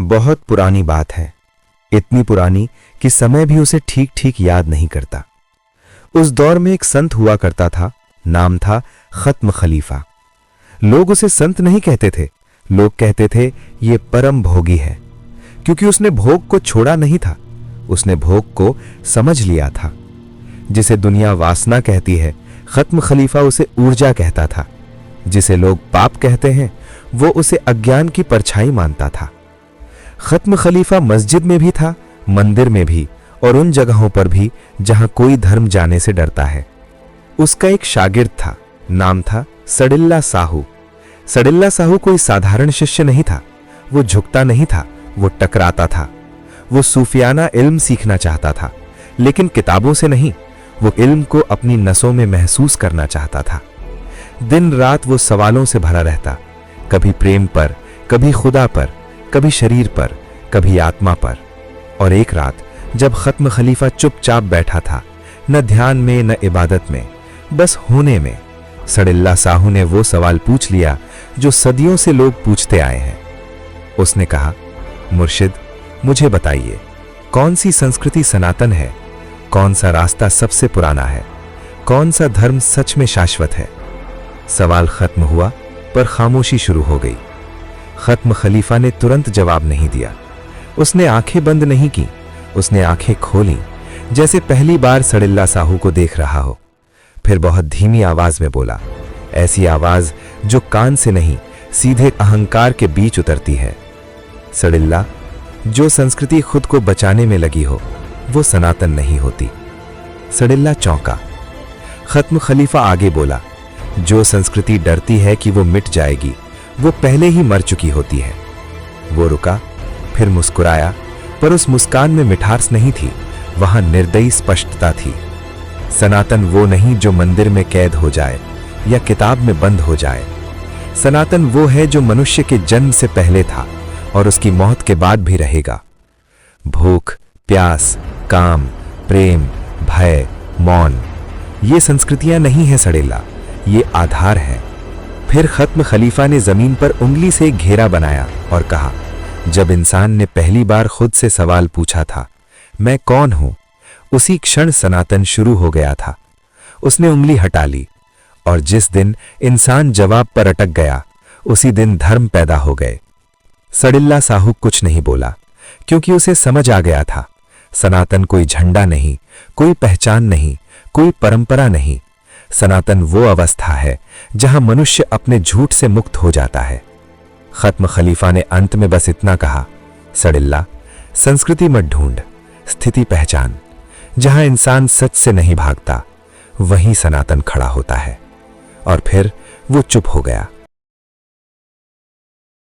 बहुत पुरानी बात है, इतनी पुरानी कि समय भी उसे ठीक ठीक याद नहीं करता। उस दौर में एक संत हुआ करता था, नाम था खत्म खलीफा। लोग उसे संत नहीं कहते थे, लोग कहते थे ये परम भोगी है, क्योंकि उसने भोग को छोड़ा नहीं था, उसने भोग को समझ लिया था। जिसे दुनिया वासना कहती है, खत्म खलीफा उसे ऊर्जा कहता था। जिसे लोग पाप कहते हैं, वो उसे अज्ञान की परछाई मानता था। खत्म खलीफा मस्जिद में भी था, मंदिर में भी, और उन जगहों पर भी जहां कोई धर्म जाने से डरता है। उसका एक शागिर्द था, नाम था सडिल्ला साहू। सडिल्ला साहू कोई साधारण शिष्य नहीं था। वो झुकता नहीं था, वो टकराता था। वो सूफियाना इल्म सीखना चाहता था, लेकिन किताबों से नहीं, वो इल्म को अपनी नसों में महसूस करना चाहता था। दिन रात वो सवालों से भरा रहता, कभी प्रेम पर, कभी खुदा पर, कभी शरीर पर, कभी आत्मा पर। और एक रात जब खत्म खलीफा चुपचाप बैठा था, न ध्यान में न इबादत में, बस होने में, सडिल्ला साहू ने वो सवाल पूछ लिया जो सदियों से लोग पूछते आए हैं। उसने कहा, मुर्शिद, मुझे बताइए, कौन सी संस्कृति सनातन है? कौन सा रास्ता सबसे पुराना है? कौन सा धर्म सच में शाश्वत है? सवाल खत्म हुआ, पर खामोशी शुरू हो गई। खत्म खलीफा ने तुरंत जवाब नहीं दिया। उसने आंखें बंद नहीं की, उसने आंखें खोली, जैसे पहली बार सडिल्ला साहू को देख रहा हो। फिर बहुत धीमी आवाज में बोला, ऐसी आवाज जो कान से नहीं, सीधे अहंकार के बीच उतरती है, सडिल्ला, जो संस्कृति खुद को बचाने में लगी हो, वो सनातन नहीं होती। सडिल्ला चौंका। खत्म खलीफा आगे बोला, जो संस्कृति डरती है कि वो मिट जाएगी, वो पहले ही मर चुकी होती है। वो रुका, फिर मुस्कुराया, पर उस मुस्कान में मिठास नहीं थी, वहां निर्दयी स्पष्टता थी। सनातन वो नहीं जो मंदिर में कैद हो जाए या किताब में बंद हो जाए। सनातन वो है जो मनुष्य के जन्म से पहले था और उसकी मौत के बाद भी रहेगा। भूख, प्यास, काम, प्रेम, भय, मौन, ये संस्कृतियां नहीं है सडिल्ला, ये आधार है। फिर खत्म खलीफा ने जमीन पर उंगली से एक घेरा बनाया और कहा, जब इंसान ने पहली बार खुद से सवाल पूछा था, मैं कौन हूं, उसी क्षण सनातन शुरू हो गया था। उसने उंगली हटा ली, और जिस दिन इंसान जवाब पर अटक गया, उसी दिन धर्म पैदा हो गए। सडिल्ला साहू कुछ नहीं बोला, क्योंकि उसे समझ आ गया था, सनातन कोई झंडा नहीं, कोई पहचान नहीं, कोई परंपरा नहीं। सनातन वो अवस्था है जहां मनुष्य अपने झूठ से मुक्त हो जाता है। खत्म खलीफा ने अंत में बस इतना कहा, सडिल्ला, संस्कृति मत ढूंढ, स्थिति पहचान। जहां इंसान सच से नहीं भागता, वहीं सनातन खड़ा होता है। और फिर वो चुप हो गया।